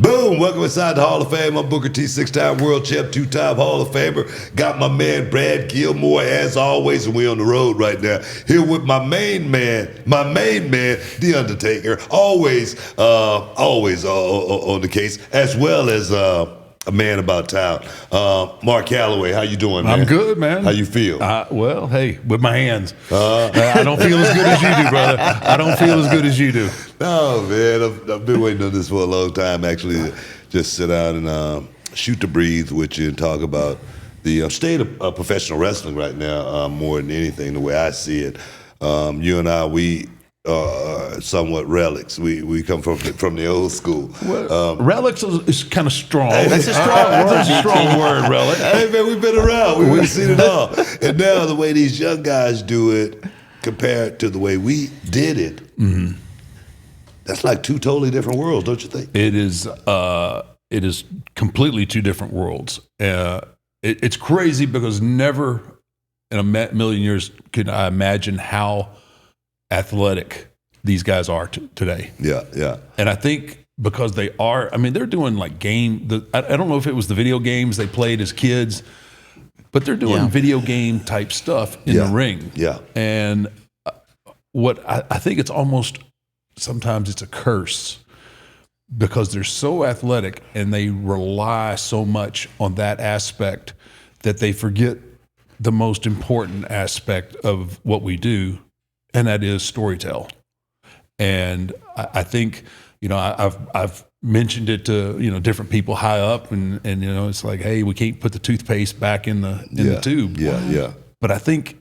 Boom! Welcome inside the Hall of Fame. I'm Booker T, 6-time world champ, 2-time Hall of Famer. Got my man Brad Gilmore as always, and we on the road right now. Here with my main man, the Undertaker. Always on the case, as well as a man about town. Mark Calloway, how you doing, man? I'm good, man. How you feel? Well, hey, with my hands. I don't feel as good as you do, brother. I don't feel as good as you do. No, man, I've been waiting on this for a long time, actually, to just sit down and shoot the breeze with you and talk about the state of professional wrestling right now, more than anything, the way I see it. You and I, we are somewhat relics. We come from the old school. Well, relics is kind of strong. That's a strong word. That's a strong word, relic. Hey, man, we've been around. We've seen it all. And now the way these young guys do it compared to the way we did it, that's like two totally different worlds, don't you think? It is completely two different worlds. It's crazy because never in a million years could I imagine how athletic these guys are today. Yeah. And I think because they are, I mean, they're doing like I don't know if it was the video games they played as kids, but they're doing video game type stuff in the ring. Yeah. And what I think it's almost, sometimes it's a curse because they're so athletic and they rely so much on that aspect that they forget the most important aspect of what we do, and that is storytell. And I think, I've mentioned it to, different people high up and it's like, hey, we can't put the toothpaste back in the tube. Yeah. But I think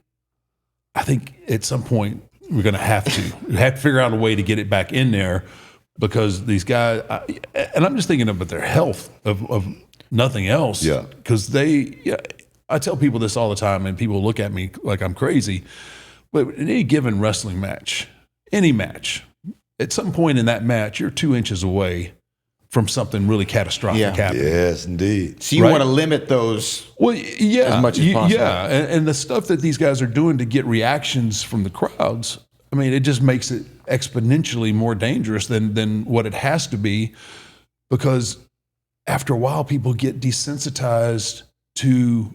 at some point we're going to have to figure out a way to get it back in there because these guys, and I'm just thinking about their health of nothing else. Yeah. Because I tell people this all the time and people look at me like I'm crazy. But in any given wrestling match, any match, at some point in that match, you're 2 inches away from something really catastrophic happening. Yes, indeed. So you want to limit those as much as possible. Yeah, and the stuff that these guys are doing to get reactions from the crowds, I mean, it just makes it exponentially more dangerous than what it has to be because after a while, people get desensitized to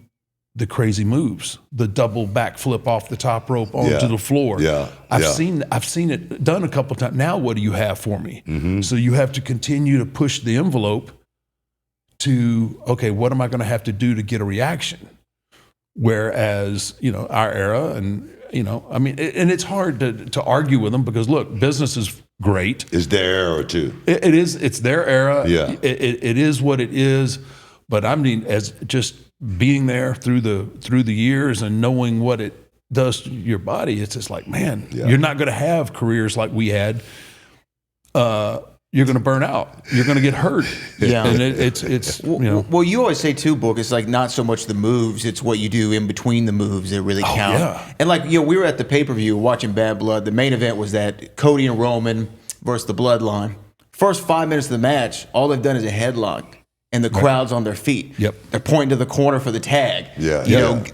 the crazy moves, the double backflip off the top rope onto the floor. Yeah. I've seen it done a couple of times. Now what do you have for me? Mm-hmm. So you have to continue to push the envelope to, okay, what am I going to have to do to get a reaction? Whereas, our era and, I mean, and it's hard to argue with them because look, business is great. It's their era too. It is. It's their era. Yeah. It is what it is. But I mean, as just being there through the years and knowing what it does to your body, it's just like, man, you're not going to have careers like we had. You're going to burn out. You're going to get hurt. Yeah, and it's Well, you always say too, Book. It's like not so much the moves; it's what you do in between the moves that really count. Yeah. And like we were at the pay-per-view watching Bad Blood. The main event was that Cody and Roman versus the Bloodline. First 5 minutes of the match, all they've done is a headlock. And the crowd's on their feet. Yep. They're pointing to the corner for the tag.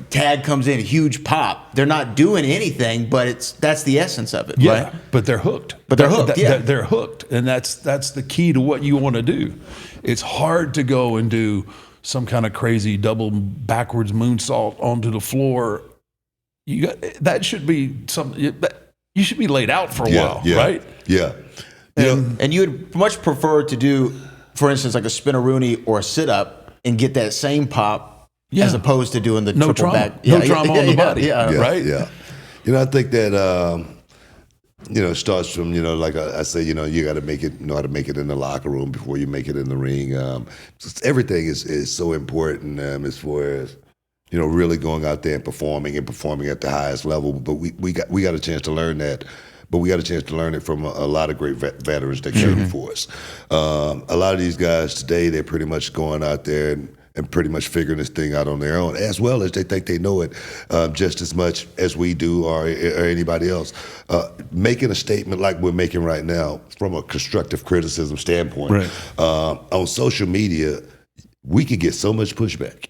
Tag comes in, huge pop. They're not doing anything, but that's the essence of it, right? But they're hooked. They're hooked, and that's the key to what you want to do. It's hard to go and do some kind of crazy double backwards moonsault onto the floor. That should be something you should be laid out for a while, right? Yeah. And you would much prefer to do, for instance, like a spinneroonie or a sit-up and get that same pop as opposed to doing the triple back. No trauma on the body, right? Yeah. I think that, it starts from, like I say, you got to know how to make it in the locker room before you make it in the ring. Everything is so important as far as, really going out there and performing at the highest level. But we got a chance to learn that. But we got a chance to learn it from a lot of great veterans that came before us. A lot of these guys today, they're pretty much going out there and pretty much figuring this thing out on their own, as well as they think they know it just as much as we do or anybody else. Making a statement like we're making right now from a constructive criticism standpoint, on social media, we could get so much pushback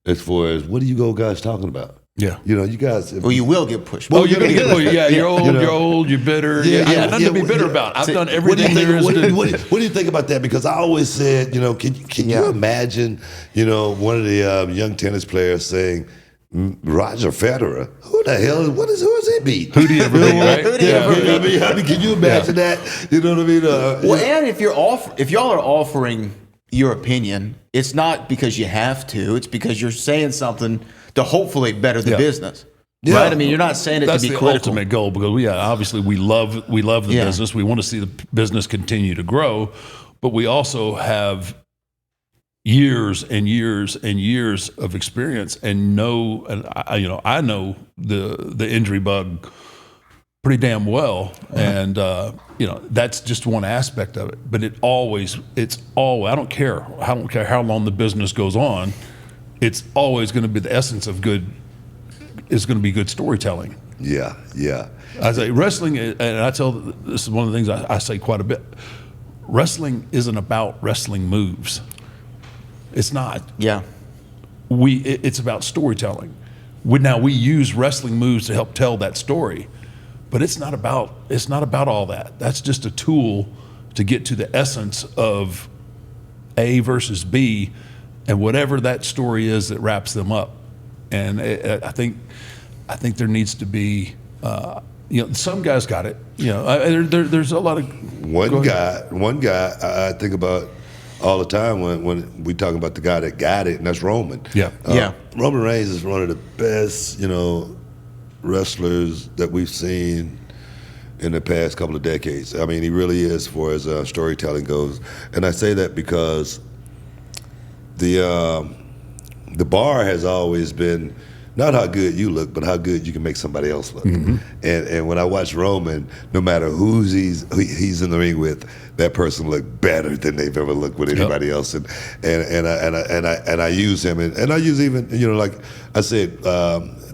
as far as what are you guys talking about? Yeah. You know, you guys. Well, you will get pushed. Oh, you're gonna get. Yeah, you're old. You know. You're old. You're bitter. Yeah, nothing to be bitter about. I've done What do everything you think? there is to. What do you think about that? Because I always said, you know, can you imagine, you know, one of the young tennis players saying, Roger Federer, who the hell? Who is he beat? Who do you ever beat? Right? Who do you ever beat? I mean, can you imagine that? You know what I mean? Well, and if y'all are offering your opinion, it's not because you have to. It's because you're saying something to hopefully better the business. Yeah. Right? I mean, you're not saying it That's to be the critical. ultimate goal because obviously we love the Yeah. business. We want to see the business continue to grow, but we also have years and years and years of experience and I know the injury bug pretty damn well, and that's just one aspect of it. But it's always I don't care how long the business goes on. It's always going to be the essence of good. Is going to be good storytelling. Yeah. I say wrestling, and this is one of the things I say quite a bit. Wrestling isn't about wrestling moves. It's not. Yeah. It's about storytelling. We use wrestling moves to help tell that story, but it's not about all that. That's just a tool to get to the essence of A versus B, and whatever that story is that wraps them up. And I think there needs to be, some guys got it. There's a lot of one guy I think about all the time when we talk about the guy that got it, and that's Roman. Yeah. Roman Reigns is one of the best, wrestlers that we've seen in the past couple of decades. I mean, he really is, as far as storytelling goes. And I say that because the bar has always been not how good you look, but how good you can make somebody else look. Mm-hmm. And when I watch Roman, no matter who he's in the ring with, that person looked better than they've ever looked with anybody else. And I use him, and I use even like I said.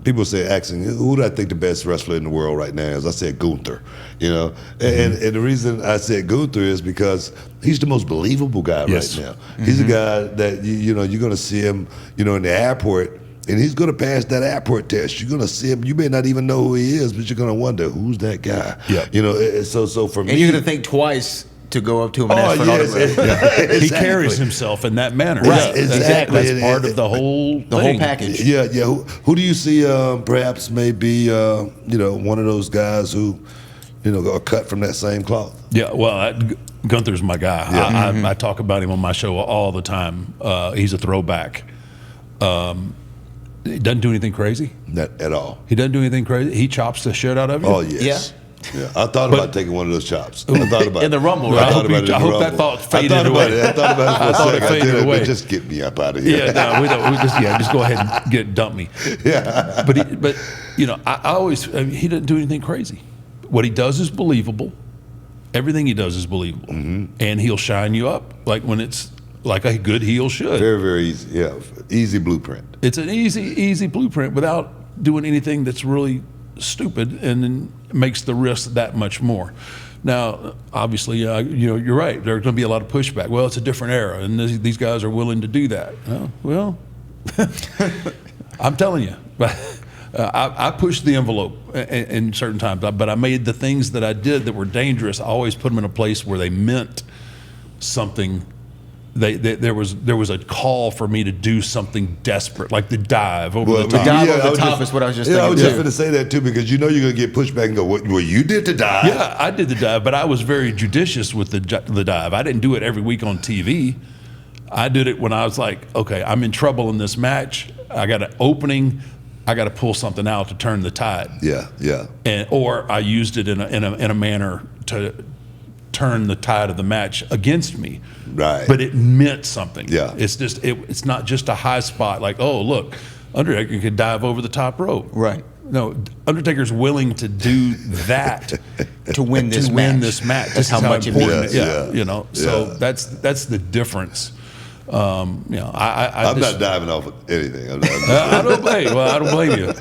People say, asking, who do I think the best wrestler in the world right now is? I said Gunther, And the reason I said Gunther is because he's the most believable guy right now. Mm-hmm. He's a guy that, you're going to see him, in the airport, and he's going to pass that airport test. You're going to see him. You may not even know who he is, but you're going to wonder, who's that guy? Yeah. So for me. And you're going to think twice to go up to him and ask for an autograph. Exactly. He carries himself in that manner. Right, Yeah, exactly. That's part of the whole package. Yeah. Who do you see perhaps maybe one of those guys who are cut from that same cloth? Yeah, well, Gunther's my guy. Yeah. I talk about him on my show all the time. He's a throwback. He doesn't do anything crazy. Not at all. He doesn't do anything crazy. He chops the shit out of you. Oh yes. Yeah. I thought about taking one of those chops. I thought about in the Rumble, right? I thought about it in I the hope Rumble. that thought faded I thought away. About it. I thought about it for I a thought it second. faded I did, away. but just get me up out of here. Yeah, no, we don't. Just go ahead and dump me. Yeah. But I always he doesn't do anything crazy. What he does is believable. Everything he does is believable, and he'll shine you up like when it's like a good heel should. Very, very easy. Yeah, easy blueprint. It's an easy blueprint without doing anything that's really stupid and then makes the risk that much more. Now, obviously, you're right. There's going to be a lot of pushback. Well, it's a different era, and these guys are willing to do that. Well, I'm telling you, I pushed the envelope in certain times, but I made the things that I did that were dangerous. I always put them in a place where they meant something. There was a call for me to do something desperate, like the dive over the top. The dive over the top is what I was just thinking. I was just going to say that too, because you're going to get pushback and go, well, you did the dive. Yeah, I did the dive, but I was very judicious with the dive. I didn't do it every week on TV. I did it when I was like, okay, I'm in trouble in this match. I got an opening. I got to pull something out to turn the tide. Yeah. Or I used it in a manner to turn the tide of the match against me. Right. But it meant something. Yeah. It's just it's not just a high spot like, oh, look, Undertaker could dive over the top rope. Right. No, Undertaker's willing to do that to win this match. That's how much it important means. Yeah. So that's the difference. I'm not diving off of anything. I don't blame. Well, I don't blame you,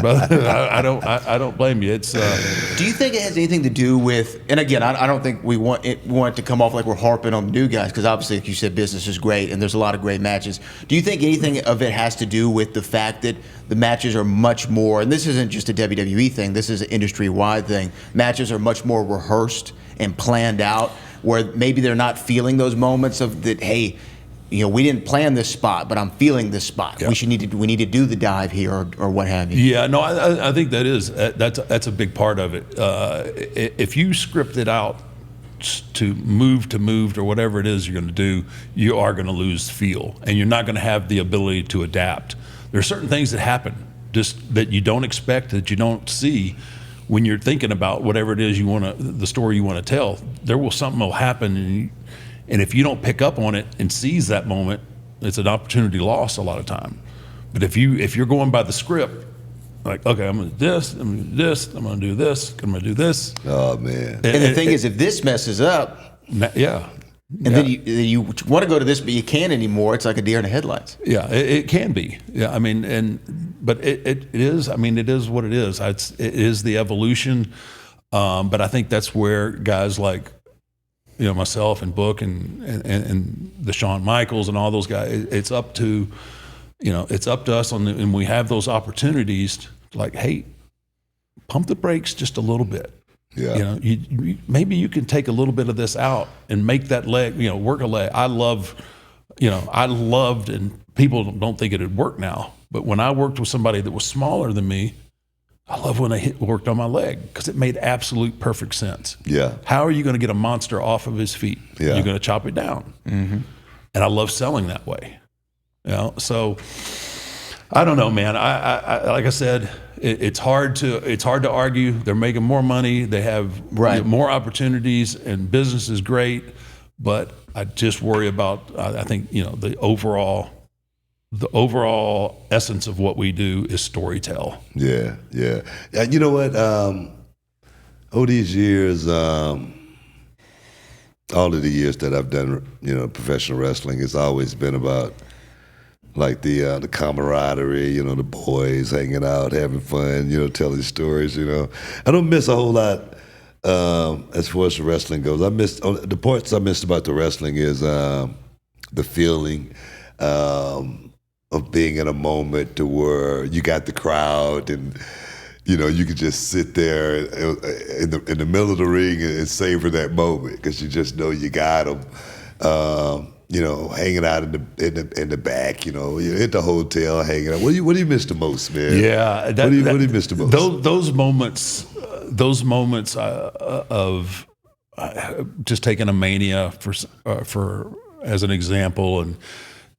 brother. I don't blame you. It's. Do you think it has anything to do with? And again, I don't think we want it to come off like we're harping on the new guys, because obviously, like you said, business is great and there's a lot of great matches. Do you think anything of it has to do with the fact that the matches are much more? And this isn't just a WWE thing. This is an industry-wide thing. Matches are much more rehearsed and planned out, where maybe they're not feeling those moments of that. Hey, we didn't plan this spot, but I'm feeling this spot. Yeah. We need to do the dive here, or what have you. Yeah, no, I think that's a big part of it. If you script it out to move or whatever it is you're going to do, you are going to lose feel, and you're not going to have the ability to adapt. There are certain things that happen just that you don't expect, that you don't see when you're thinking about whatever it is the story you want to tell. Something will happen, and if you don't pick up on it and seize that moment, it's an opportunity lost a lot of time. But if you're going by the script, like, okay, I'm going to do this, I'm going to do this, I'm going to do this, I'm going to do this. Oh, man. And the thing is, if this messes up, then you want to go to this, but you can't anymore. It's like a deer in the headlights. Yeah, it can be. Yeah, I mean, but it is. I mean, it is what it is. It is the evolution. But I think that's where guys like, myself and Book and the Shawn Michaels and all those guys, it's up to us and we have those opportunities to, like, hey, pump the brakes just a little bit. Yeah. Maybe you can take a little bit of this out and make that leg, work a leg. I loved, and people don't think it'd work now, but when I worked with somebody that was smaller than me, I love when they worked on my leg, because it made absolute perfect sense. Yeah. How are you going to get a monster off of his feet? Yeah. You're going to chop it down. Mm-hmm. And I love selling that way. So I don't know, man. I like I said, it's hard to argue. They're making more money. They have more opportunities, and business is great. But I just worry about. I think the overall essence of what we do is storytell. Yeah. You know what? Over these years, all of the years that I've done, professional wrestling, it's always been about, like, the camaraderie, the boys hanging out, having fun, telling stories. I don't miss a whole lot as far as the wrestling goes. The parts I missed about the wrestling is the feeling of being in a moment to where you got the crowd, and you could just sit there in the middle of the ring and savor that moment, because you just know you got them. Hanging out in the back, you're at the hotel hanging out. What do you miss the most, man? Yeah, what do you miss the most? Those moments of just taking a Mania for as an example, and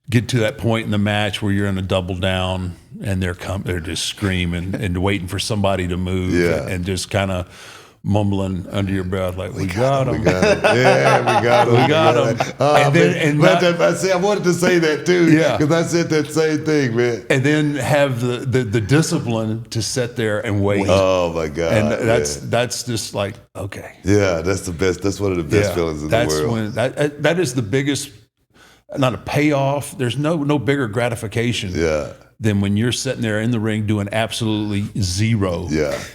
get to that point in the match where you're in a double down and they're just screaming and waiting for somebody to move, and just kind of mumbling under your breath, like, we got him. Yeah, we got him. We got him. I wanted to say that too. Yeah, because I said that same thing, man. And then have the discipline to sit there and wait. Oh my God! And that's just like, okay. Yeah, that's the best. That's one of the best feelings in the world. That is the biggest. Not a payoff. There's no bigger gratification. Than when you're sitting there in the ring doing absolutely zero,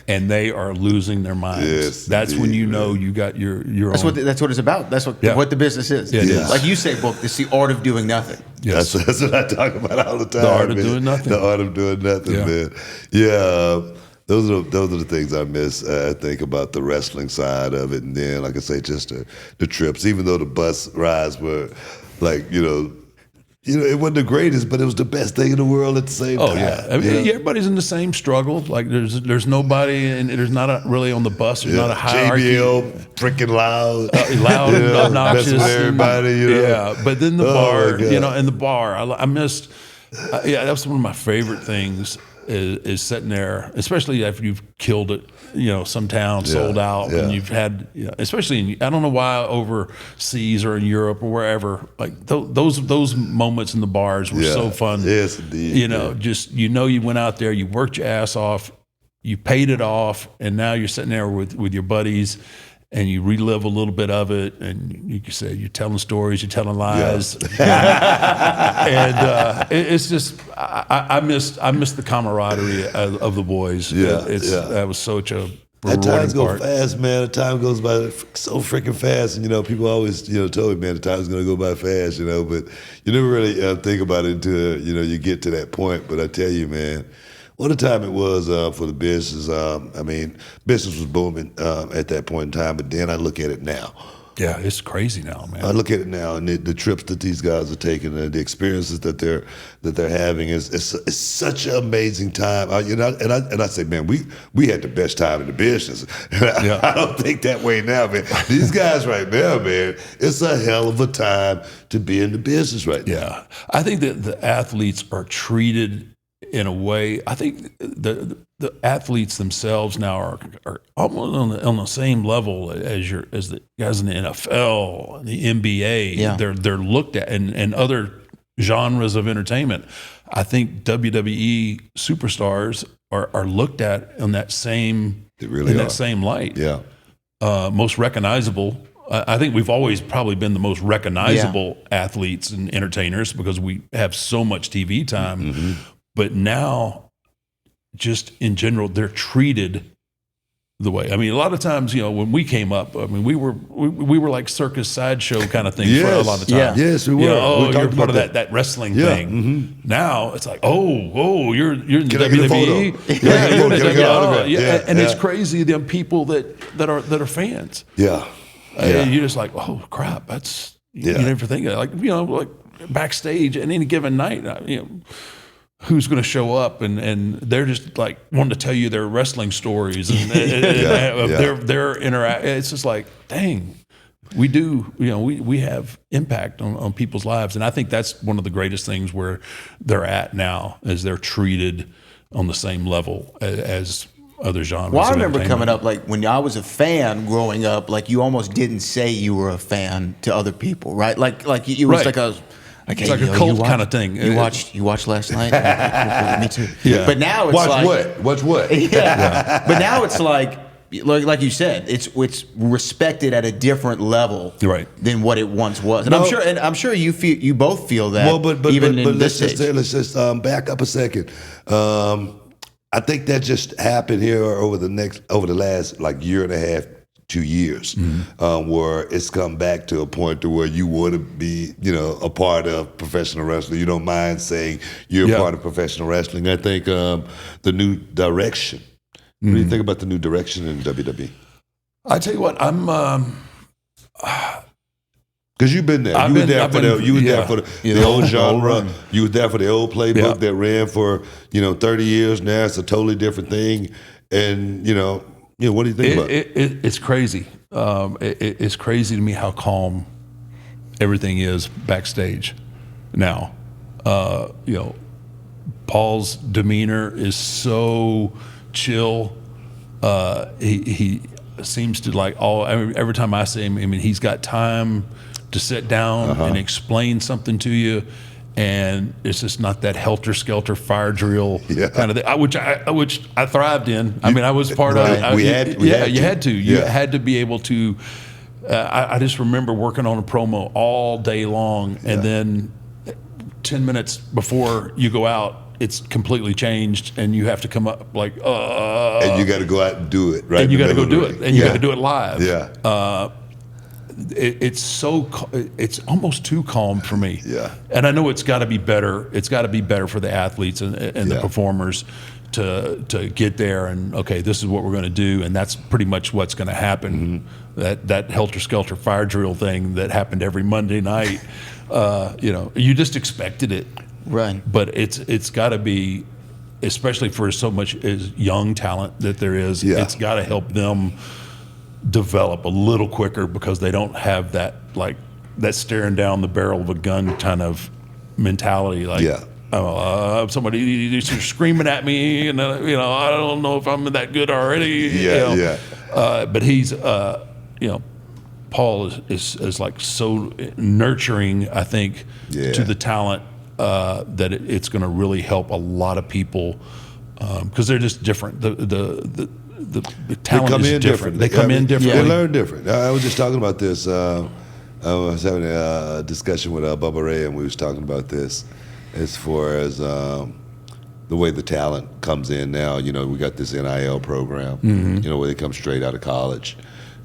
and they are losing their minds. Yes, that's when you know you got your that's own. That's what it's about. That's what the business is. Yeah, it is. Like you say, Book, it's the art of doing nothing. Yes. That's what I talk about all the time. The art of doing nothing. The art of doing nothing, man. Yeah. Those are the things I miss. I think about the wrestling side of it, and then, like I say, just the trips. Even though the bus rides were, like, it wasn't the greatest, but it was the best thing in the world at the same time. Oh yeah, I mean, everybody's in the same struggle. Like there's nobody, and there's not really on the bus. There's not a hierarchy. JBL, freaking loud, and obnoxious. With everybody, Yeah, but then the bar, in the bar, I missed. That's one of my favorite things. Is sitting there, especially after you've killed it, some town sold out, and you've had, especially I don't know why overseas or in Europe or wherever, like those moments in the bars were so fun. Yes, indeed. Just you went out there, you worked your ass off, you paid it off, and now you're sitting there with your buddies, and you relive a little bit of it, and you can say you're telling stories, you're telling lies, and it's just I miss the camaraderie of the boys. That was such a that time rewarding goes fast, man. The time goes by so freaking fast, and people always told me, man, the time's gonna go by fast, but you never really think about it until you get to that point. But I tell you, man, what a time it was for the business. Business was booming at that point in time, but then I look at it now. Yeah, it's crazy now, man. I look at it now, and the trips that these guys are taking, and the experiences that they're having is such an amazing time. I say, man, we had the best time in the business. I don't think that way now, man. These guys right now, man, it's a hell of a time to be in the business right now. Yeah, I think that the athletes are treated in a way. I think the athletes themselves now are almost on the same level as the guys in the NFL, the NBA. Yeah. They're looked at, and other genres of entertainment. I think WWE superstars are looked at in that same that same light. Yeah, most recognizable. I think we've always probably been the most recognizable athletes and entertainers because we have so much TV time. Mm-hmm. But now, just in general, they're treated the way. I mean, a lot of times, when we came up, we were like circus sideshow kind of thing for a lot of times. Yes, we were. You're part of that wrestling thing. Mm-hmm. Now it's like, you're in the Can I get a WWE. photo? Can I get an autograph? And it's crazy the people that are fans. Yeah. And you're just like, oh crap, that's you never think of it. Like backstage at any given night, who's going to show up, and they're just like wanting to tell you their wrestling stories and their interact. It's just like, dang, we do, we have impact on people's lives, and I think that's one of the greatest things where they're at now, is they're treated on the same level as other genres. Well, I remember coming up, like when I was a fan growing up, like you almost didn't say you were a fan to other people, right? Like it was like a. Like, it's like a cult kind of thing. You watched last night? Me too. Yeah. But now it's Watch what? Yeah. But now it's like like you said, it's respected at a different level than what it once was. And I'm sure you both feel that. Well, but let's just back up a second. I think that just happened here over the last like year and a half, 2 years, where it's come back to a point to where you want to be, a part of professional wrestling. You don't mind saying you're a part of professional wrestling. I think the new direction. What do you think about the new direction in WWE? I tell you what, I'm. Because you've been there. You were there for the old genre. You were there for the old playbook that ran for 30 years. Now it's a totally different thing, and what do you think about it? It's crazy. It's crazy to me how calm everything is backstage now. Paul's demeanor is so chill. He seems to every time I see him, he's got time to sit down and explain something to you. And it's just not that helter-skelter fire drill kind of thing, which I thrived in. I was part of it. You had to be able to. I just remember working on a promo all day long, and then 10 minutes before you go out, it's completely changed, and you have to come up like. And you got to go out and do it, right? And you got to go do it, and you got to do it live. Yeah. It's almost too calm for me. Yeah. And I know it's got to be better. It's got to be better for the athletes and the performers to get there and, okay, this is what we're going to do, and that's pretty much what's going to happen. That helter-skelter fire drill thing that happened every Monday night, you just expected it. Right. But it's got to be, especially for so much as young talent that there is, it's got to help them develop a little quicker because they don't have that staring down the barrel of a gun kind of mentality. Somebody screaming at me, and I don't know if I'm that good already. But he's, Paul is like so nurturing, I think, to the talent that it's going to really help a lot of people because they're just different. the talent is different. They come in differently. They learn different. I was just talking about this. I was having a discussion with Bubba Ray, and we was talking about this as far as the way the talent comes in now. You know, we got this NIL program, you know, where they come straight out of college.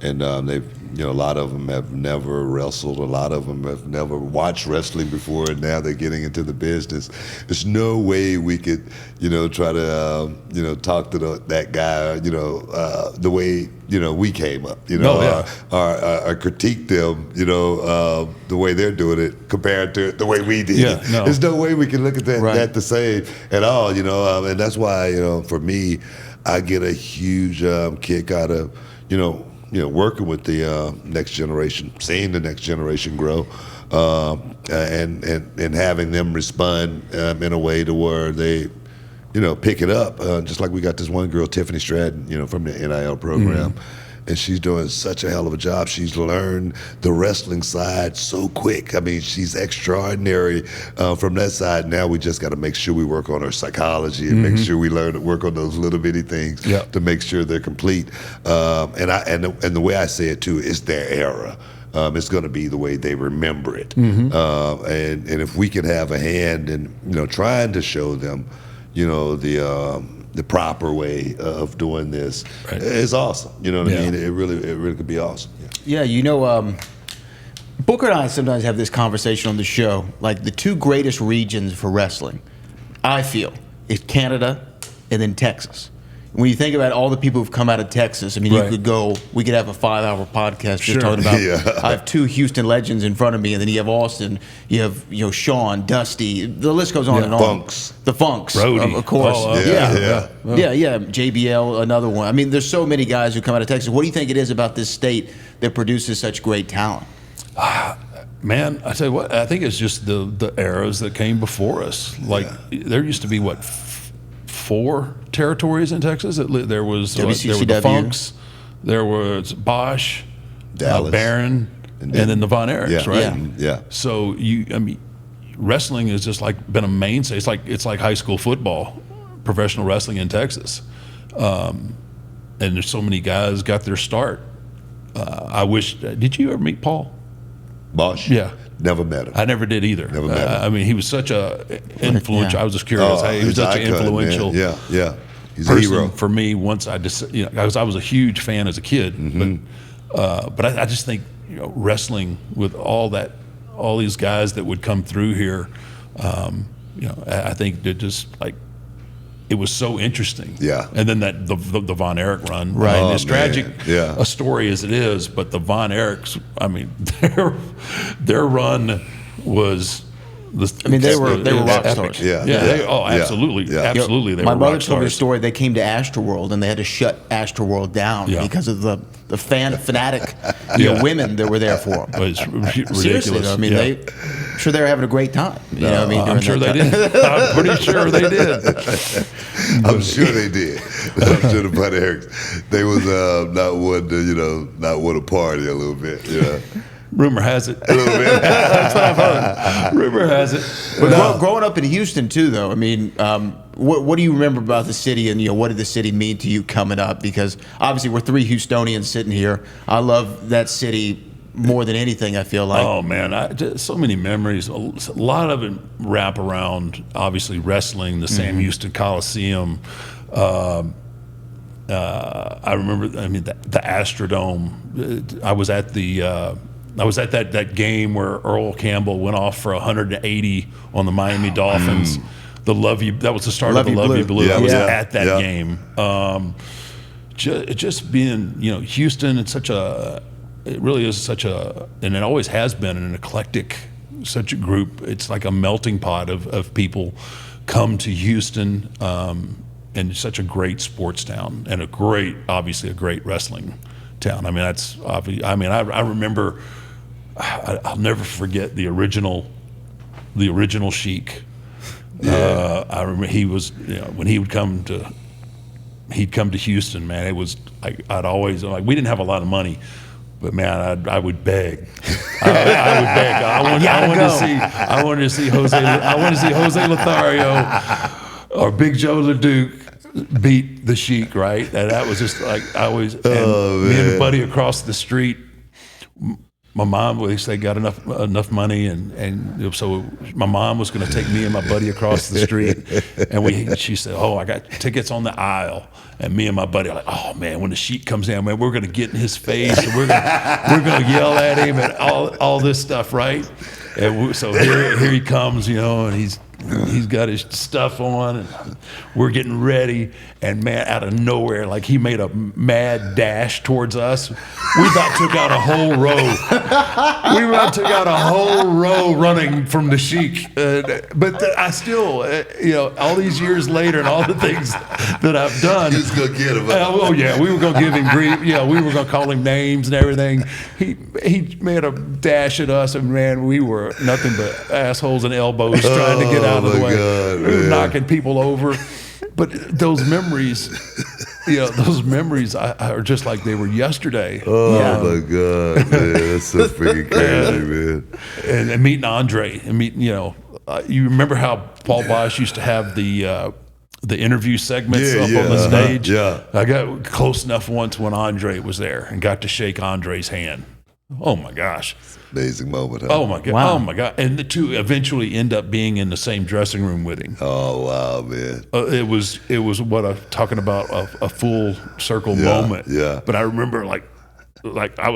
And they've, you know, a lot of them have never wrestled. A lot of them have never watched wrestling before, and now they're getting into the business. There's no way we could, you know, try to, you know, talk to that guy, you know, the way, you know, we came up, you know, or critique them, you know, the way they're doing it compared to the way we did it. No. There's no way we can look at that the same at all, you know, and that's why, you know, for me, I get a huge kick out of, you know, working with the next generation, seeing the next generation grow, and having them respond in a way to where they, you know, pick it up. Just like we got this one girl, Tiffany Stratton, you know, from the NIL program, and she's doing such a hell of a job. She's learned the wrestling side so quick. I mean, she's extraordinary from that side. Now we just got to make sure we work on her psychology and make sure we work on those little bitty things to make sure they're complete. And the way I say it too, it's their era. It's going to be the way they remember it. And if we can have a hand in, you know, trying to show them, you know, the proper way of doing this, is awesome. You know what I mean? It really could be awesome. Yeah, you know, Booker and I sometimes have this conversation on the show. Like, the two greatest regions for wrestling, I feel, is Canada and then Texas. When you think about all the people who've come out of Texas, I mean, we could have a 5-hour podcast just talking about, I have two Houston legends in front of me, and then you have Austin, you have, you know, Sean, Dusty, the list goes on and on. The Funks, Brody. of course. Yeah. JBL, another one. I mean, there's so many guys who come out of Texas. What do you think it is about this state that produces such great talent? Man, I tell you what, I think it's just the eras that came before us. Like, there used to be, 4 territories in Texas. There was the Funks, there was Bosch, Dallas, Barron, and then the Von Erichs, right? Yeah. So I mean, wrestling has just like been a mainstay. It's like high school football, professional wrestling in Texas, and there's so many guys got their start. I wish. Did you ever meet Paul Bosch? Yeah. Never met him. I never did either. Never met him. I mean, he was such a influential. I was just curious. He was such an influential. Man. Yeah. He's person a hero for me. Once I just, you know, because I was a huge fan as a kid, but I just think, you know, wrestling with all these guys that would come through here, you know, I think that just like, it was so interesting. Yeah. And then the Von Erich run. Right. And as tragic a story as it is, but the Von Erichs, I mean, their run was. They were rock stars. Absolutely. Absolutely. They My were mother rock told me a stars. story. They came to Astroworld and they had to shut Astroworld down because of the fanatic women that were there for them. It's ridiculous. Seriously, though, I mean, I'm sure they were having a great time. You know what I mean? I'm sure they did. I'm pretty sure they did. I'm sure they did. I'm sure the Von Erichs, they was not one to party a little bit. You know? Rumor has it. A little bit. That's what I've heard. Rumor has it. But growing up in Houston too, though, I mean, what do you remember about the city, and, you know, what did the city mean to you coming up? Because obviously we're 3 Houstonians sitting here. I love that city more than anything, I feel like. Oh man, just so many memories. A lot of it wrap around obviously wrestling, the Sam Houston Coliseum. I remember. I mean, the Astrodome. I was at that game where Earl Campbell went off for 180 on the Miami Dolphins. That was the start of the Love You Blue. I was at that game. Just being, you know, Houston. It really is such a, and it always has been an eclectic, such a group. It's like a melting pot of people come to Houston, and such a great sports town, and obviously a great wrestling town. I mean, that's obvious. I mean, I remember. I'll never forget the original Sheik. I remember he was, you know, when he'd come to Houston, man. It was like we didn't have a lot of money, but man, I would beg. I would beg. I wanted to see Jose Lothario or Big Joe LeDuc beat the Sheik, right? And that was just like I always. And Oh, me and man. a buddy across the street. My mom, they got enough money, and so my mom was going to take me and my buddy across the street, and she said, "Oh, I got tickets on the aisle," and me and my buddy are like, "Oh man, when the Sheik comes down, man, we're going to get in his face, and we're going to yell at him, and all this stuff, right?" And so here he comes, and he's got his stuff on, and we're getting ready, and man, out of nowhere, like he made a mad dash towards us. We about took out a whole row. We about took out a whole row running from the Sheik. But I still, all these years later, and all the things that I've done, He's gonna get him. oh yeah, we were gonna give him grief. Yeah, we were gonna call him names and everything. He made a dash at us, and man, we were nothing but assholes and elbows trying to get out of the my way. God, We were man. knocking people over. But those memories, are just like they were yesterday. Oh my God, man, that's so freaking crazy, man. And meeting Andre, and meeting, you remember how Paul Bosch used to have the interview segments Yeah, up yeah, on the stage? yeah. I got close enough once when Andre was there and got to shake Andre's hand. Oh my gosh. Amazing moment, huh? Oh my God. Wow. Oh my God. And the two eventually end up being in the same dressing room with him. Oh wow, man. It was what I'm talking about, a full circle Yeah, moment. yeah. But I remember like I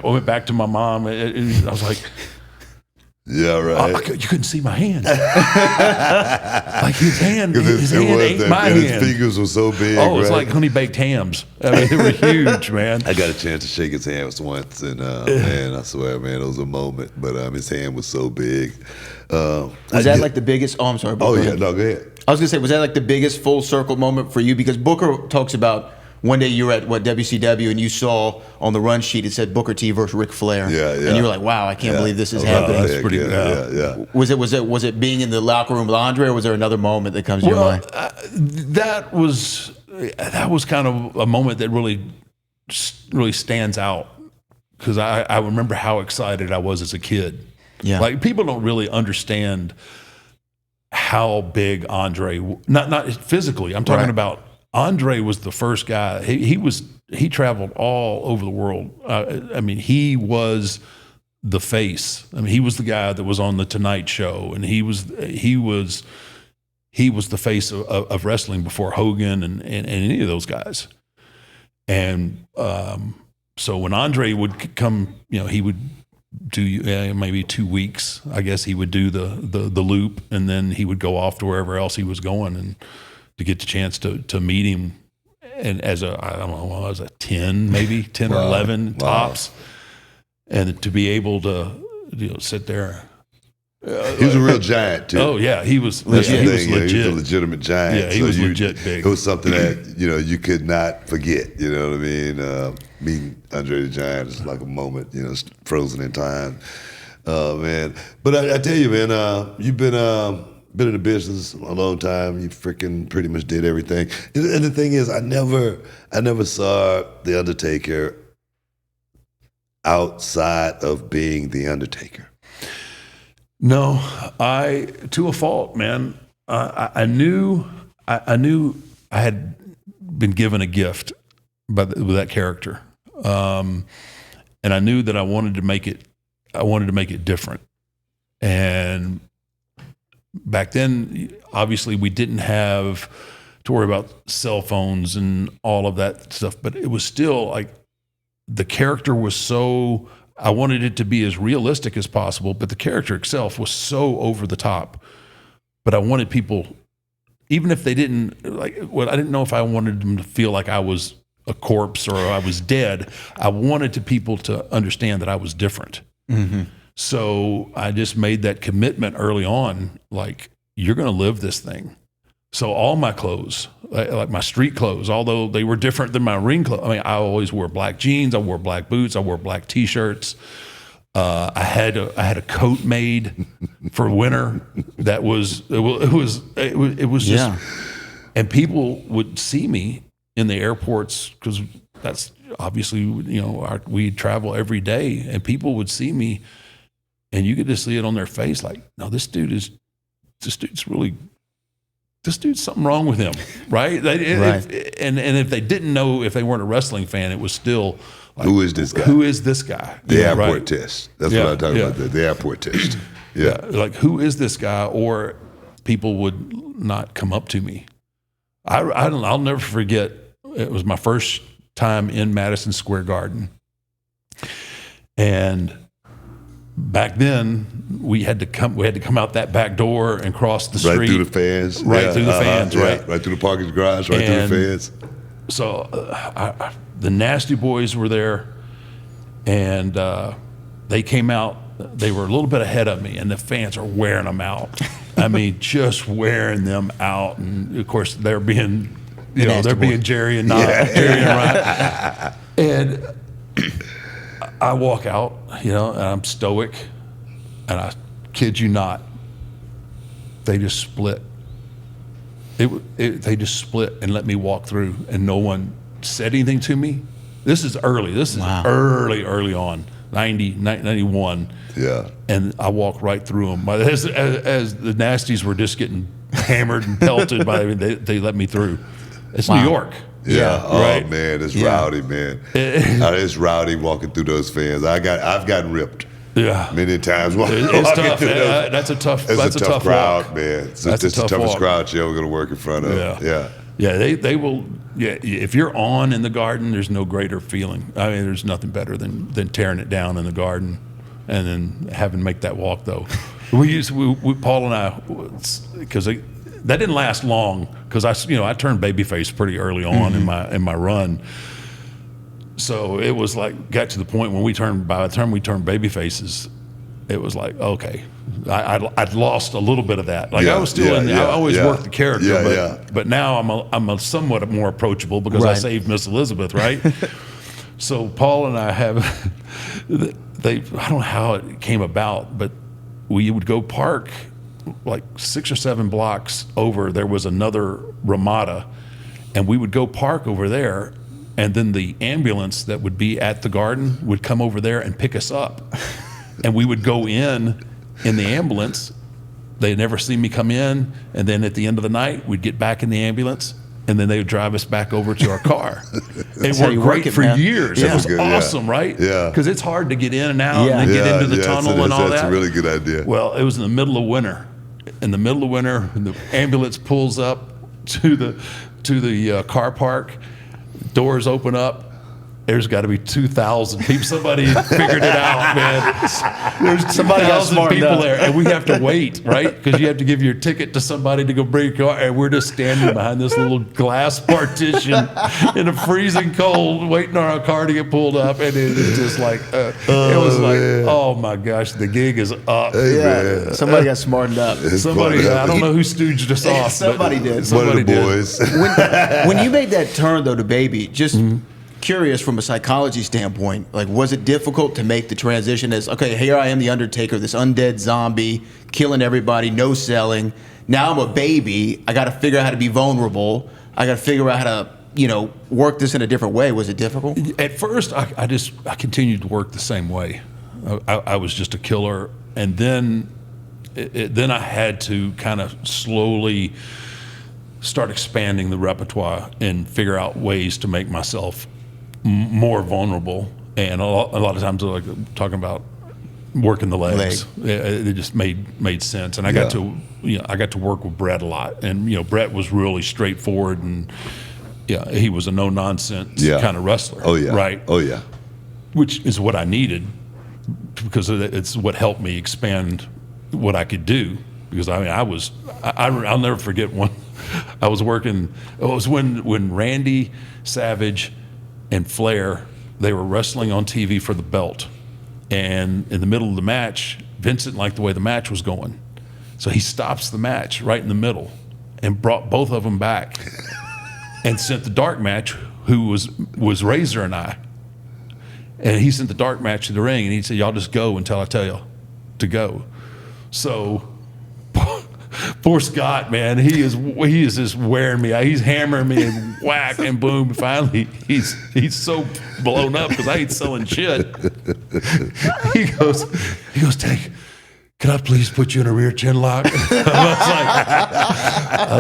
went back to my mom, and I was like, Yeah, right. you couldn't see my hand. Like his hand ate my and his hand. fingers were so big. Oh, it's right? like honey baked hams. I mean, they were huge, man. I got a chance to shake his hand once, and man, I swear, man, it was a moment. But his hand was so big. Was that like the biggest? Oh, I'm sorry. Oh Booker. yeah, no, go ahead. I was gonna say, was that like the biggest full circle moment for you? Because Booker talks about one day you were at WCW and you saw on the run sheet it said Booker T versus Ric Flair. Yeah, yeah. And you were like, wow, I can't believe this is Oh, happening. that's pretty- yeah. Was it being in the locker room with Andre, or was there another moment that comes to your mind? That was kind of a moment that really stands out, because I remember how excited I was as a kid. Yeah. Like, people don't really understand how big Andre, not physically. I'm talking Right. about Andre was the first guy. He traveled all over the world. I mean, he was the face. I mean, he was the guy that was on the Tonight Show, and he was the face of wrestling before Hogan and any of those guys. And so when Andre would come, he would do maybe 2 weeks. I guess he would do the loop, and then he would go off to wherever else he was going, and to get the chance to meet him, and as a 10 or 11 tops, and to be able to sit there. He was a real giant too. Oh yeah, he was That's the legit. He was thing, yeah, legit. he was a legitimate giant. Yeah, he was legit big. It was something that you could not forget. You know what I mean? Meeting Andre the Giant is like a moment, frozen in time. Oh man! But I tell you, man, you've been in the business a long time. You freaking pretty much did everything. And the thing is, I never saw the Undertaker outside of being the Undertaker. No, to a fault, man. I knew I had been given a gift with that character, and I knew that I wanted to make it different. And back then, obviously, we didn't have to worry about cell phones and all of that stuff, but it was still like the character was so. I wanted it to be as realistic as possible, but the character itself was so over the top. But I wanted people, even if they didn't I didn't know if I wanted them to feel like I was a corpse or I was dead. I wanted people to understand that I was different. Mm-hmm. So I just made that commitment early on, like, you're going to live this thing. So all my clothes, like my street clothes, although they were different than my ring clothes. I mean, I always wore black jeans. I wore black boots. I wore black T-shirts. I had a coat made for winter that was just, Yeah. and people would see me in the airports, because that's obviously we travel every day, and people would see me, and you could just see it on their face, like, no, this dude's really this dude's something wrong with him, right? And if they didn't know, if they weren't a wrestling fan, it was still like, who is this guy? Who is this guy? The airport test. That's what I'm talking about. The airport test. Yeah. Like, who is this guy? Or people would not come up to me. I'll never forget. It was my first time in Madison Square Garden, and back then we had to come out that back door and cross the street, right through the fans, right through the fans, right through the parking garage, right through the fans. So the Nasty Boys were there, and they came out. They were a little bit ahead of me, and the fans are wearing them out. I mean, just wearing them out, and of course they're being, they're being Jerry and Ryan, and I walk out, and I'm stoic, and I kid you not, they just split. They just split and let me walk through, and no one said anything to me. This is early. This is early on, 90, 91. Yeah. And I walked right through them. As the Nasties were just getting hammered and pelted, they let me through. It's New York. Yeah. Oh right? man, it's rowdy, man. It's rowdy walking through those fans. I've gotten ripped. Yeah. Many times. It's tough. That's a tough. That's a tough crowd, walk. man. It's That's the a tough toughest walk. crowd you're ever gonna work in front of. Yeah. They will. Yeah. If you're on in the Garden, there's no greater feeling. I mean, there's nothing better than tearing it down in the Garden, and then having to make that walk though. Paul and I, because that didn't last long, because I turned babyface pretty early on in my run. So it was like, got to the point when by the time we turned babyfaces, it was like, okay, I'd lost a little bit of that. Like I was still I always worked the character, but now I'm a somewhat more approachable because I saved Miss Elizabeth, right? So Paul and I have, I don't know how it came about, but we would go park like 6 or 7 blocks over. There was another Ramada, and we would go park over there. And then the ambulance that would be at the Garden would come over there and pick us up. And we would go in the ambulance. They'd never see me come in. And then at the end of the night, we'd get back in the ambulance, and then they would drive us back over to our car. It worked great for years. Yeah. It was Good, awesome, right? Yeah. Because it's hard to get in and out and then get into the tunnel and all that. That's a really good idea. Well, it was in the middle of winter. In the middle of winter, the ambulance pulls up to the car park. Doors open up. There's got to be 2,000 people. Somebody figured it out, man. There's 2,000 people there, and we have to wait, right? Because you have to give your ticket to somebody to go bring your car, and we're just standing behind this little glass partition in a freezing cold, waiting on our car to get pulled up, and it was just like, oh my gosh, the gig is up. Hey, somebody got smartened up. Somebody, I don't know who stooged us off. Somebody did. One of the boys. When you made that turn though to Baby, just curious from a psychology standpoint, like was it difficult to make the transition as, okay, here I am, the Undertaker, this undead zombie, killing everybody, no selling. Now I'm a baby. I got to figure out how to be vulnerable. I got to figure out how to, work this in a different way. Was it difficult? At first, I continued to work the same way. I was just a killer, and then I had to kind of slowly start expanding the repertoire and figure out ways to make myself more vulnerable. And a lot of times, like talking about working the legs, it just made sense. And I got to work with Brett a lot, and Brett was really straightforward, and he was a no nonsense kind of wrestler. Oh yeah, right. Oh yeah, which is what I needed, because it's what helped me expand what I could do. Because I'll never forget one. I was working. It was when Randy Savage and Flair, they were wrestling on TV for the belt, and in the middle of the match, Vince didn't like the way the match was going, so he stops the match right in the middle and brought both of them back and sent the dark match, who was Razor and I, and he sent the dark match to the ring, and he said, y'all just go until I tell you to go. So poor Scott, man, he is just wearing me out. He's hammering me and whack and boom. Finally, he's so blown up because I ain't selling shit. He goes, Tank, can I please put you in a rear chin lock? I'm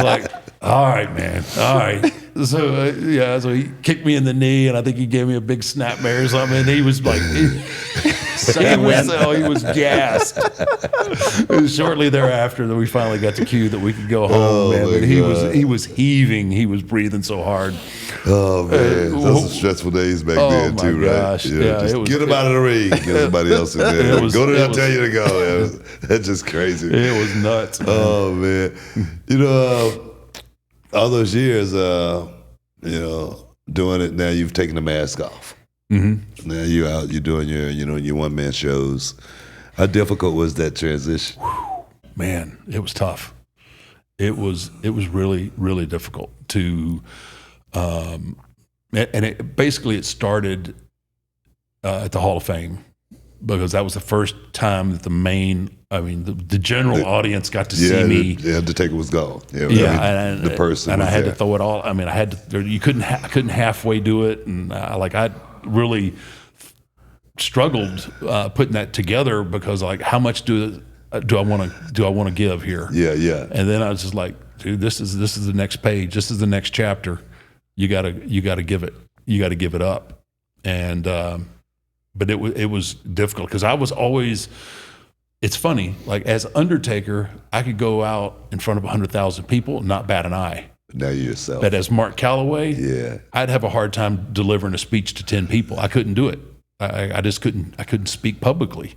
like, all right, man, all right. So so he kicked me in the knee, and I think he gave me a big snapmare or something. And he was like, he was gassed. It was shortly thereafter that we finally got the cue that we could go home. Man, but he was heaving. He was breathing so hard. Oh man, those were stressful days back then too, gosh. right? Yeah, just it was, get him out of the ring, get somebody else in there. Go to that, tell you to go. Man. That's just crazy. It was nuts. Man. Oh man, all those years, doing it. Now you've taken the mask off. Mm-hmm. Now you're out. You're doing your one man shows. How difficult was that transition? Man, it was tough. It was really, really difficult to. And it started at the Hall of Fame, because that was the first time that the general audience got to see me. The Undertaker was gone. And the person, and I had there. to throw it all. I mean, I couldn't halfway do it, and I really struggled putting that together, because how much do I want to give here? Yeah. And then I was just like, dude, this is the next page. This is the next chapter. You gotta give it. You got to give it up. And but it was difficult, because I was always. It's funny, like as Undertaker, I could go out in front of 100,000 people and not bat an eye. Now you yourself. But as Mark Calloway, I'd have a hard time delivering a speech to 10 people. I couldn't do it. I just couldn't. I couldn't speak publicly,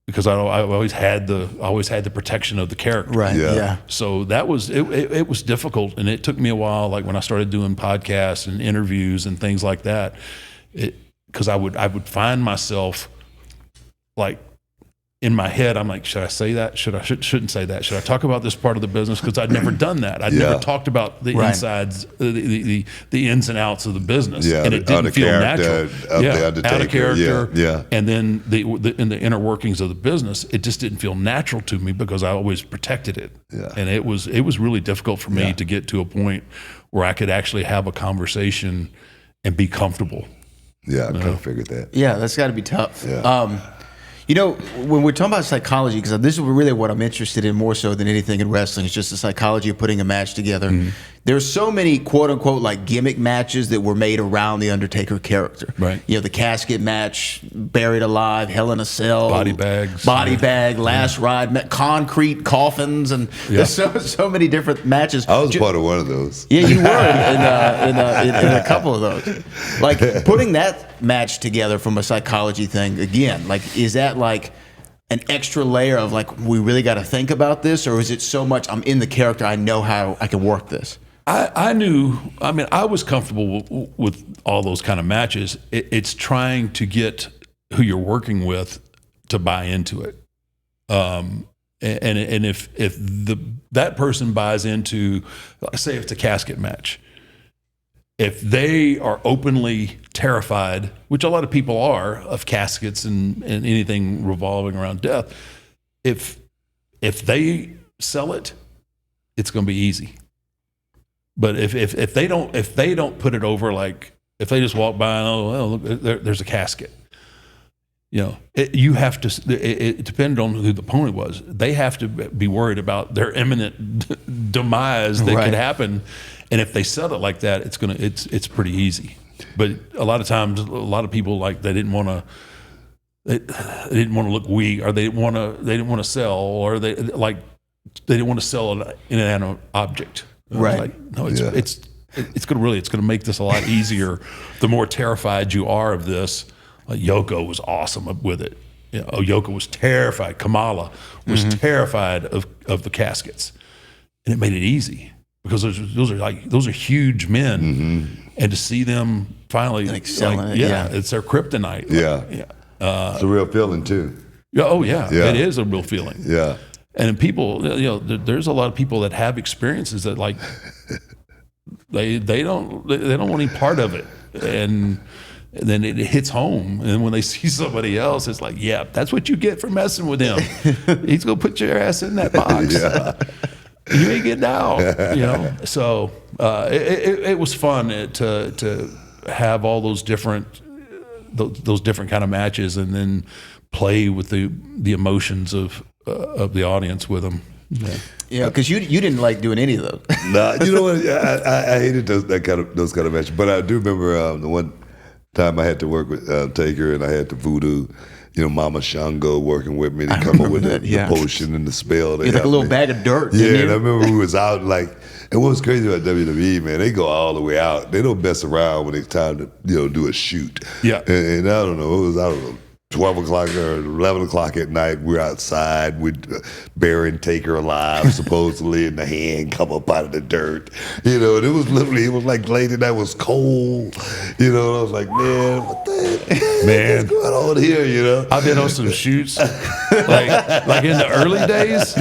because I always had the protection of the character. Right. Yeah. So that was it was difficult, and it took me a while. Like when I started doing podcasts and interviews and things like that, because I would find myself like. In my head, I'm like, should I say that? Shouldn't say that? Should I talk about this part of the business? Because I'd never done that. I'd never talked about the insides, the ins and outs of the business, and it didn't feel natural. Out of character. Yeah. And then in the inner workings of the business, it just didn't feel natural to me, because I always protected it. Yeah. And it was really difficult for me to get to a point where I could actually have a conversation and be comfortable. Yeah, I kind of figured that. Yeah, that's got to be tough. Yeah. When we're talking about psychology, because this is really what I'm interested in more so than anything in wrestling, it's just the psychology of putting a match together. Mm-hmm. There's so many quote unquote like gimmick matches that were made around the Undertaker character. Right. The casket match, Buried Alive, Hell in a Cell, body bags, Last Ride, concrete coffins, and there's so many different matches. I was part of one of those. Yeah, you were in a couple of those. Like putting that match together from a psychology thing again. Like, is that like an extra layer of like, we really got to think about this, or is it so much I'm in the character, I know how I can work this? I knew. I mean, I was comfortable with all those kind of matches. It's trying to get who you're working with to buy into it, and if that person buys into, say, if it's a casket match, if they are openly terrified, which a lot of people are, of caskets and anything revolving around death, if they sell it, it's going to be easy. But if they don't put it over, like if they just walk by and look, there's a casket, you have to. It depended on who the opponent was. They have to be worried about their imminent demise that could happen, and if they sell it like that, it's pretty easy. But a lot of times, a lot of people they didn't want to look weak, or they didn't want to sell, or they didn't want to sell an inanimate object. Right. Like, no, it's gonna make this a lot easier. The more terrified you are of this, like Yoko was awesome with it. Yoko was terrified. Kamala was terrified of the caskets, and it made it easy, because those are huge men, and to see them finally selling it, it's their kryptonite. It's a real feeling too. It is a real feeling. Yeah. And people, there's a lot of people that have experiences that they don't want any part of it, and then it hits home. And when they see somebody else, it's like, yeah, that's what you get for messing with him. He's gonna put your ass in that box. You ain't getting out. So it was fun to have all those different kind of matches, and then play with the emotions of of the audience with them. Yeah, because you didn't like doing any of those. Nah, you know what? I hated those kind of matches. But I do remember the one time I had to work with Taker, and I had the voodoo, Mama Shango working with me to come up with the potion and the spell. It's like a little bag of dirt. Yeah, and I remember we was out and what's crazy about WWE, man, they go all the way out. They don't mess around when it's time to do a shoot. Yeah, and I don't know, it was 12 o'clock or 11 o'clock at night. We're outside with burying Taker alive, supposedly, and the hand come up out of the dirt. And it was like late and that was cold. And I was like, man, what the what's going on here, I've been on some shoots, like in the early days.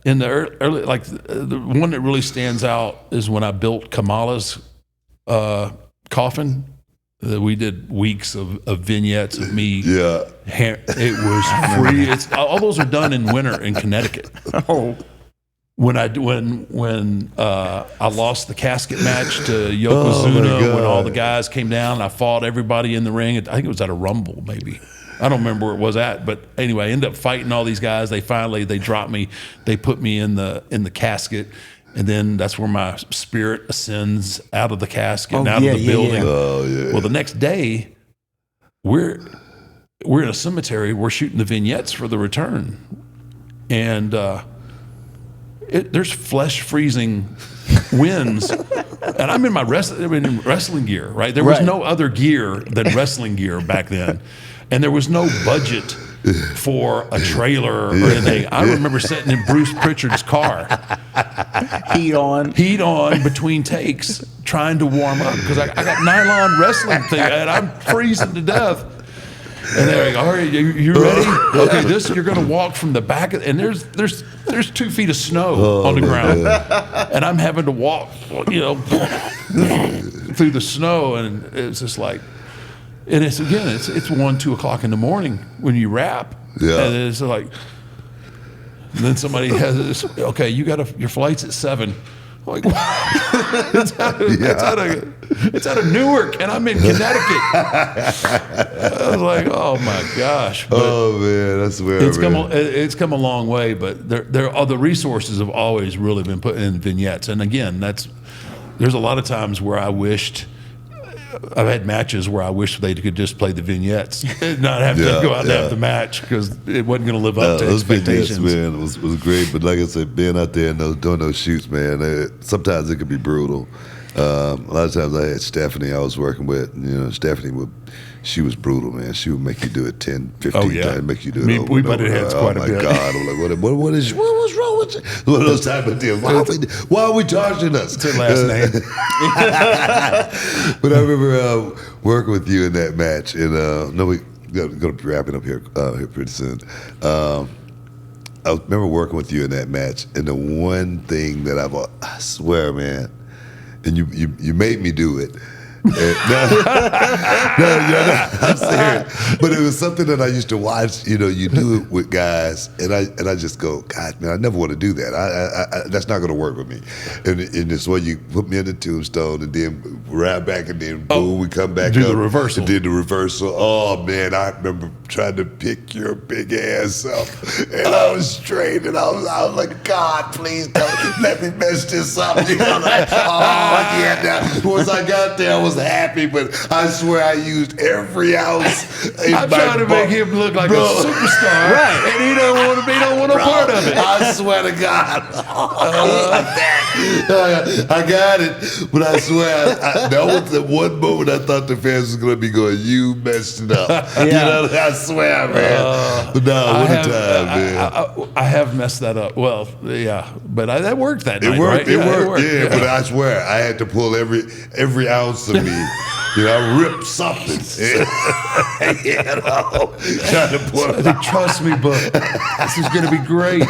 In the early, like the one that really stands out is when I built Kamala's coffin. We did weeks of vignettes of me. Yeah. It was free. All those are done in winter in Connecticut. Oh. When I lost the casket match to Yokozuna, when all the guys came down, and I fought everybody in the ring. I think it was at a Rumble, maybe. I don't remember where it was at, but anyway, I ended up fighting all these guys. They dropped me. They put me in the casket. And then that's where my spirit ascends out of the casket and out of the building. Oh, yeah. Well, the next day, we're in a cemetery. We're shooting the vignettes for the return, and there's flesh freezing winds, and I'm in my wrestling gear. Right, there was no other gear than wrestling gear back then, and there was no budget for a trailer or anything. I remember sitting in Bruce Pritchard's car, heat on between takes, trying to warm up because I got nylon wrestling thing and I'm freezing to death. And they're like, "All right, you ready? Okay, you're going to walk from the back, and there's 2 feet of snow on the ground, and I'm having to walk, through the snow, and it's just like." And it's 1, 2 o'clock in the morning when you wrap. Yeah. And it's like, and then somebody has this, okay, your flight's at 7. I'm like, it's out of Newark, and I'm in Connecticut. I was like, oh my gosh. But man, I swear, it's come a long way, but the resources have always really been put in vignettes. And again, there's a lot of times where I wished, I've had matches where I wish they could just play the vignettes and not have to go out and have the match because it wasn't going to live up to those expectations. Vignettes, man, was great. But like I said, being out there and doing those shoots, man, sometimes it could be brutal. A lot of times I had Stephanie I was working with. Stephanie she was brutal, man. She would make you do it 10, 15 times, make you do it over we and over. butted heads quite a bit. Oh, my God. I'm like, what's wrong with you? One of those type of deals. Why are we charging us? It's her last name. But I remember working with you in that match, and we're going to be wrapping up here pretty soon. I remember working with you in that match, and the one thing that I swear, man, and you made me do it. No, I'm serious. But it was something that I used to watch. You do it with guys, and I just go, God, man, I never want to do that. I that's not going to work with me. And it's when you put me in the tombstone, and then right back, and then boom, we come back do up the reversal. and did the reversal. Oh man, I remember trying to pick your big ass up, and I was straight, and I was like, God, please don't let me mess this up. Like, oh yeah. Now, once I got there, I was happy, but I swear I used every ounce. I'm trying to make him look like a superstar, right? And he don't want a part of it. I swear to God, I got it, but I swear that was the one moment I thought the fans was going to be going, "You messed it up." Yeah. I swear, man. But no, what a time, man. I have messed that up. Well, yeah, but that worked that night. It worked. Right? It worked. Yeah, but I swear I had to pull every ounce of me. I ripped something. Trying to pull it out. Trust me, but this is going to be great.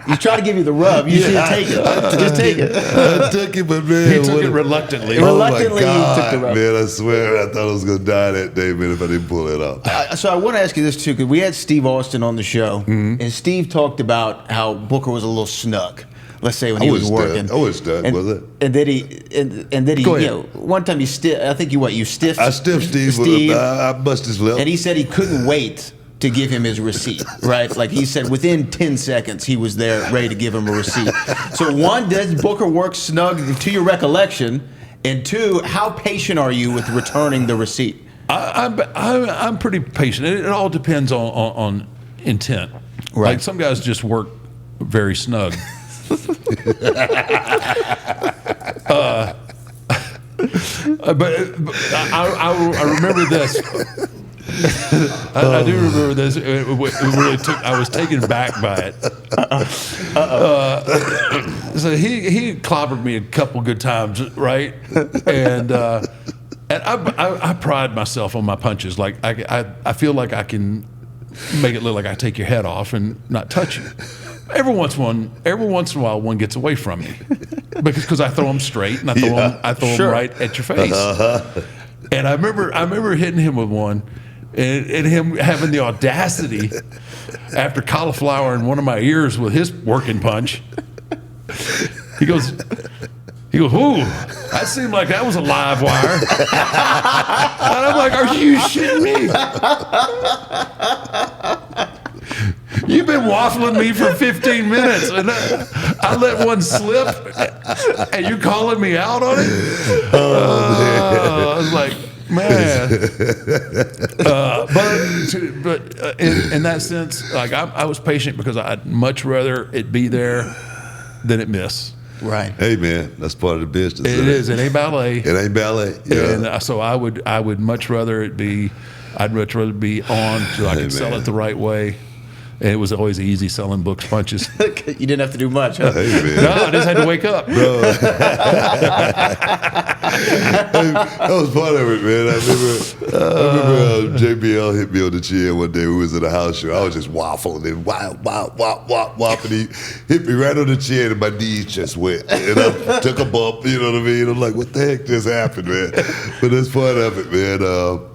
He's trying to give you the rub. You should take it. Just take it. I took it, but man, He took it reluctantly. Reluctantly, oh my God, he took the rub. man, I swear I thought I was going to die that day, man, if I didn't pull it off. So I want to ask you this too, because we had Steve Austin on the show, Mm-hmm. and Steve talked about how Booker was a little snug. Let's say when he was working. I was done, was it? And then he, Go ahead. one time I think you stiffed. I stiffed Steve. I bust his lip. And he said he couldn't wait to give him his receipt, right? Like he said, within 10 seconds, he was there ready to give him a receipt. So one, does Booker work snug to your recollection? And two, how patient are you with returning the receipt? I'm pretty patient. It all depends on intent. Right. Like some guys just work very snug. But I remember this. I do remember this. It really took. I was taken back by it. So he clobbered me a couple good times, right? And I pride myself on my punches. Like I feel like I can make it look like I take your head off and not touch you. Every once in a while, one gets away from me because I throw them straight and I throw them right at your face. And I remember hitting him with one, and him having the audacity after cauliflower in one of my ears with his working punch. He goes, "Ooh, that seemed like that was a live wire." And I'm like, "Are you shitting me? You've been waffling me for 15 minutes, and I let one slip, and you're calling me out on it?" I was like, man. But in that sense, like I was patient because I'd much rather it be there than it miss. Right. Hey man, that's part of the business. It is. It ain't ballet. It ain't ballet. Yeah. And so I would much rather it be. I'd much rather be on so I could sell it the right way. And it was always easy selling Book's punches. You didn't have to do much, huh? Hey man. No, I just had to wake up. Bro. That was part of it, man. I remember JBL hit me on the chin one day. We was at a house show. I was just waffling and wop, and he hit me right on the chin and my knees just went. And I took a bump, you know what I mean? I'm like, what the heck just happened, man? But that's part of it, man.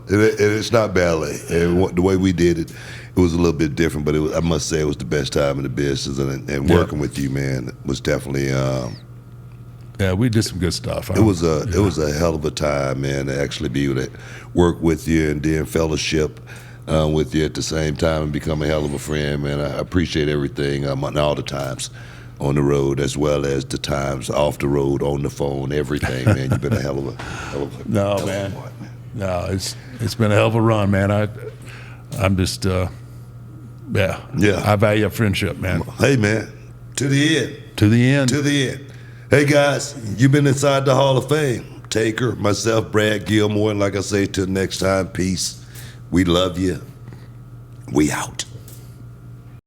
And it's not ballet. And the way we did it, it was a little bit different, but I must say it was the best time in the business, and working with you, man, was definitely. Yeah, we did some good stuff. It was a hell of a time, man, to actually be able to work with you and then fellowship with you at the same time and become a hell of a friend, man. I appreciate everything, all the times on the road as well as the times off the road, on the phone, everything, man. You've been a hell of a no, man. No, it's been a hell of a run, man. I'm just. Yeah. I value friendship, man. Hey, man, to the end. To the end. To the end. Hey, guys, you've been inside the Hall of Fame. Taker, myself, Brad Gilmore, and like I say, till next time, peace. We love you. We out.